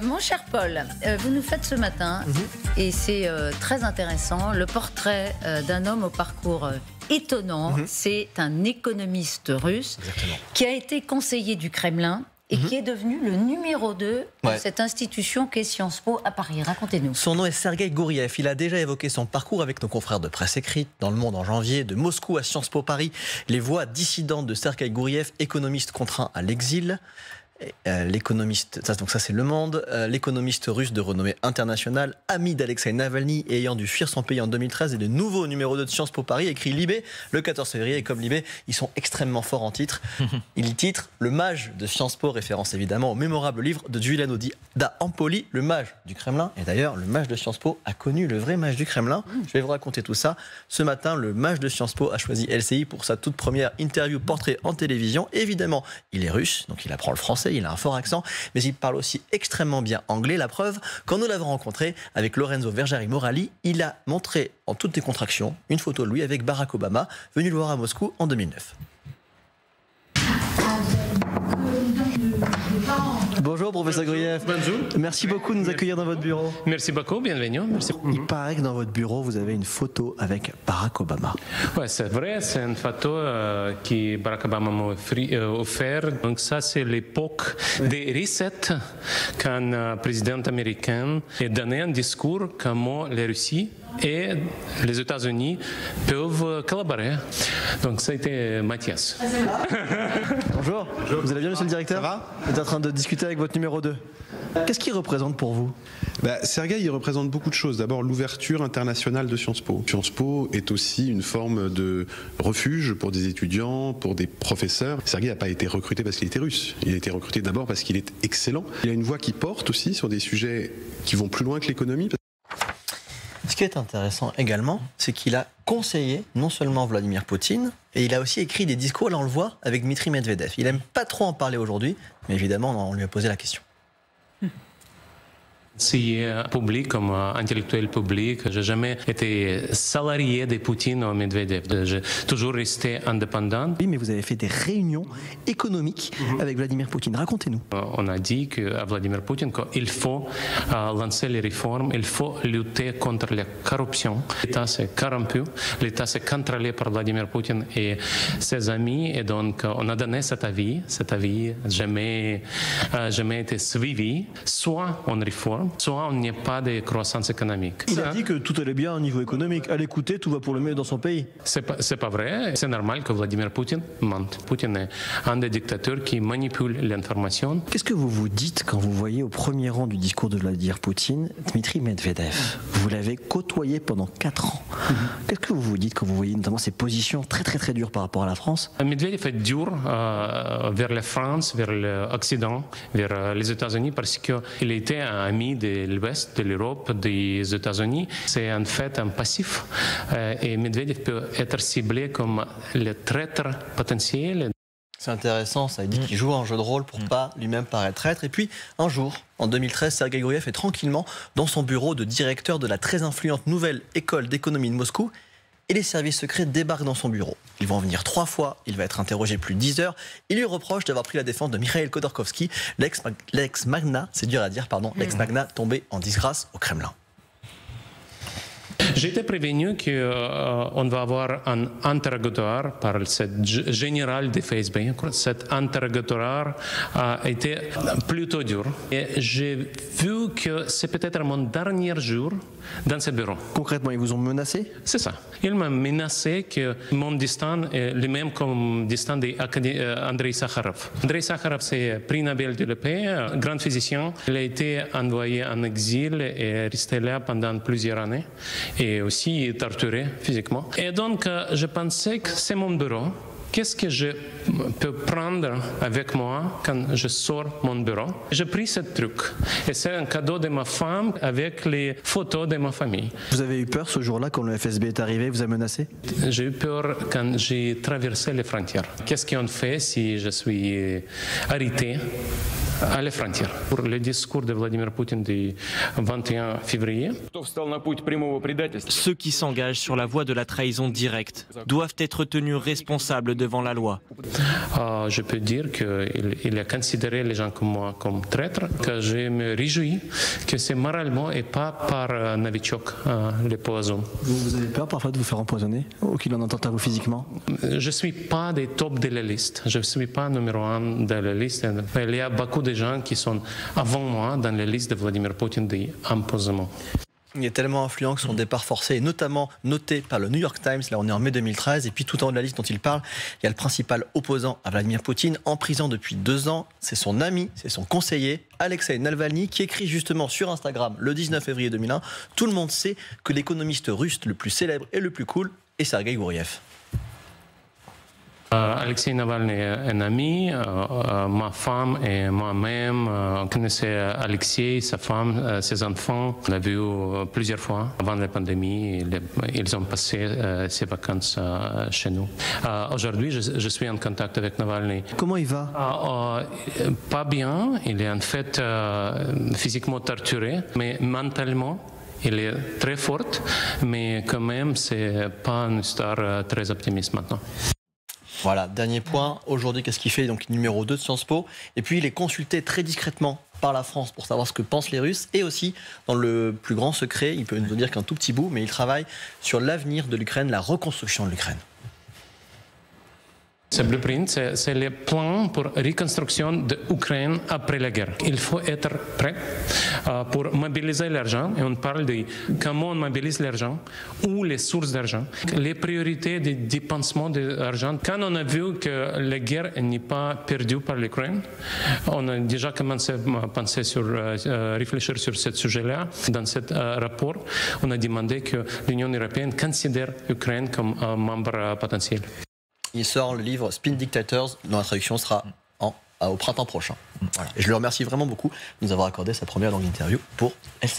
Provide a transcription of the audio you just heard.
Mon cher Paul, vous nous faites ce matin, et c'est très intéressant, le portrait d'un homme au parcours étonnant. C'est un économiste russe qui a été conseiller du Kremlin et qui est devenu le numéro 2 de cette institution qu'est Sciences Po à Paris. Racontez-nous. Son nom est Sergueï Gouriev. Il a déjà évoqué son parcours avec nos confrères de presse écrite dans Le Monde en janvier, de Moscou à Sciences Po Paris, les voix dissidentes de Sergueï Gouriev, économiste contraint à l'exil. L'économiste, donc ça c'est Le Monde, l'économiste russe de renommée internationale, ami d'Alexei Navalny et ayant dû fuir son pays en 2013 et le nouveau numéro 2 de Sciences Po Paris, écrit Libé le 14 février. Et comme Libé, ils sont extrêmement forts en titre. Il y titre Le mage de Sciences Po, référence évidemment au mémorable livre de Giuliano da Empoli, le mage du Kremlin. Et d'ailleurs, le mage de Sciences Po a connu le vrai mage du Kremlin. Je vais vous raconter tout ça. Ce matin, le mage de Sciences Po a choisi LCI pour sa toute première interview portrait en télévision. Évidemment, il est russe, donc il apprend le français. Il a un fort accent, mais il parle aussi extrêmement bien anglais. La preuve, quand nous l'avons rencontré avec Lorenzo Vergari Morali, il a montré en toutes décontraction une photo de lui avec Barack Obama, venu le voir à Moscou en 2009. Bonjour professeur Gouriev. Bonjour. Merci beaucoup de nous accueillir dans votre bureau. Merci beaucoup, bienvenue. Merci. Il paraît que dans votre bureau, vous avez une photo avec Barack Obama. Ouais, c'est vrai, c'est une photo que Barack Obama m'a offert. Donc ça, c'est l'époque des resets, quand le président américain a donné un discours comment la Russie et les États-Unis peuvent collaborer. Donc ça a été Mathias. Bonjour. Bonjour. Vous allez bien, monsieur le directeur? Ça va? Vous êtes en train de discuter avec votre numéro 2. Qu'est-ce qu'il représente pour vous? Sergueï, il représente beaucoup de choses. D'abord, l'ouverture internationale de Sciences Po. Sciences Po est aussi une forme de refuge pour des étudiants, pour des professeurs. Sergueï n'a pas été recruté parce qu'il était russe. Il a été recruté d'abord parce qu'il est excellent. Il a une voix qui porte aussi sur des sujets qui vont plus loin que l'économie. Ce qui est intéressant également, c'est qu'il a conseillé non seulement Vladimir Poutine, et il a aussi écrit des discours, là on le voit, avec Dmitri Medvedev. Il n'aime pas trop en parler aujourd'hui, mais évidemment on lui a posé la question. Si public, comme intellectuel public, je n'ai jamais été salarié de Poutine ou Medvedev. J'ai toujours resté indépendant. Oui, mais vous avez fait des réunions économiques avec Vladimir Poutine. Racontez-nous. On a dit à Vladimir Poutine qu'il faut lancer les réformes, il faut lutter contre la corruption. L'État s'est corrompu, l'État s'est contrôlé par Vladimir Poutine et ses amis. Et donc, on a donné cet avis. Cet avis n'a jamais été suivi. Soit on réforme, soit on n'y a pas de croissance économique. Il a dit que tout allait bien au niveau économique. À l'écouter, tout va pour le mieux dans son pays. C'est pas vrai. C'est normal que Vladimir Poutine mente. Poutine est un des dictateurs qui manipule l'information. Qu'est-ce que vous vous dites quand vous voyez au premier rang du discours de Vladimir Poutine Dmitri Medvedev? Vous l'avez côtoyé pendant 4 ans. Qu'est-ce que vous vous dites quand vous voyez notamment ces positions très dures par rapport à la France? Medvedev est dur vers la France, vers l'Occident, vers les États-Unis parce qu'il était un ami de l'Ouest, de l'Europe, des États-Unis. C'est en fait un passif et Medvedev peut être ciblé comme le traître potentiel. C'est intéressant, ça dit qu'il joue un jeu de rôle pour pas lui-même paraître traître. Et puis, un jour, en 2013, Sergueï Gouriev est tranquillement dans son bureau de directeur de la très influente nouvelle école d'économie de Moscou. Et les services secrets débarquent dans son bureau. Ils vont venir 3 fois, il va être interrogé plus de 10 heures. Il lui reproche d'avoir pris la défense de Mikhail Khodorkovsky, l'ex-magnat, c'est dur à dire, pardon, l'ex-magnat tombé en disgrâce au Kremlin. J'ai été prévenu qu'on va avoir un interrogatoire par le général de Facebook. Cet interrogatoire a été plutôt dur. Et j'ai vu que c'est peut-être mon dernier jour dans ce bureau. Concrètement, ils vous ont menacé? C'est ça. Il m'a menacé que mon destin est le même comme le destin d'Andrei Sakharov. Andrei Sakharov, c'est prix Nobel de la paix, grand physicien. Il a été envoyé en exil et est resté là pendant plusieurs années. Et aussi torturé physiquement. Et donc, je pensais que c'est mon bureau. Qu'est-ce que je peux prendre avec moi quand je sors mon bureau? J'ai pris ce truc. Et c'est un cadeau de ma femme avec les photos de ma famille. Vous avez eu peur ce jour-là quand le FSB est arrivé, vous a menacé? J'ai eu peur quand j'ai traversé les frontières. Qu'est-ce qu'on fait si je suis arrêté à la frontière? Pour le discours de Vladimir Poutine du 21 février. Ceux qui s'engagent sur la voie de la trahison directe doivent être tenus responsables devant la loi. Je peux dire qu'il a considéré les gens comme moi comme traîtres, que je me réjouis que c'est moralement et pas par Novichok, le poison. Vous avez peur parfois de vous faire empoisonner ou qu'il en entende à vous physiquement? Je ne suis pas des tops de la liste. Je ne suis pas numéro 1 de la liste. Il y a beaucoup de gens qui sont avant moi dans la liste de Vladimir Poutine d'empoisonnement. Il est tellement influent que son départ forcé est notamment noté par le New York Times. Là, on est en mai 2013. Et puis, tout en haut de la liste dont il parle, il y a le principal opposant à Vladimir Poutine, en prison depuis 2 ans. C'est son ami, c'est son conseiller, Alexei Navalny, qui écrit justement sur Instagram le 19 février 2001. Tout le monde sait que l'économiste russe le plus célèbre et le plus cool est Sergueï Gouriev. Alexei Navalny est un ami, ma femme et moi-même connaissaient Alexei, sa femme, ses enfants. On l'a vu plusieurs fois avant la pandémie. Ils ont passé ces vacances chez nous. Aujourd'hui, je suis en contact avec Navalny. Comment il va? Pas bien. Il est en fait physiquement torturé, mais mentalement, il est très fort. Mais quand même, c'est pas une histoire très optimiste maintenant. Voilà, dernier point. Aujourd'hui, qu'est-ce qu'il fait? Donc, numéro 2 de Sciences Po. Et puis, il est consulté très discrètement par la France pour savoir ce que pensent les Russes. Et aussi, dans le plus grand secret, il peut nous dire qu'un tout petit bout, mais il travaille sur l'avenir de l'Ukraine, la reconstruction de l'Ukraine. Ce blueprint, c'est le plan pour la reconstruction de l'Ukraine après la guerre. Il faut être prêt pour mobiliser l'argent. Et on parle de comment on mobilise l'argent, où les sources d'argent, les priorités des dépensements d'argent. Quand on a vu que la guerre n'est pas perdue par l'Ukraine, on a déjà commencé à penser réfléchir sur ce sujet-là. Dans ce rapport, on a demandé que l'Union européenne considère l'Ukraine comme un membre potentiel. Il sort le livre Spin Dictators, dont la traduction sera au printemps prochain. Voilà. Et je le remercie vraiment beaucoup de nous avoir accordé sa première longue interview pour LCI.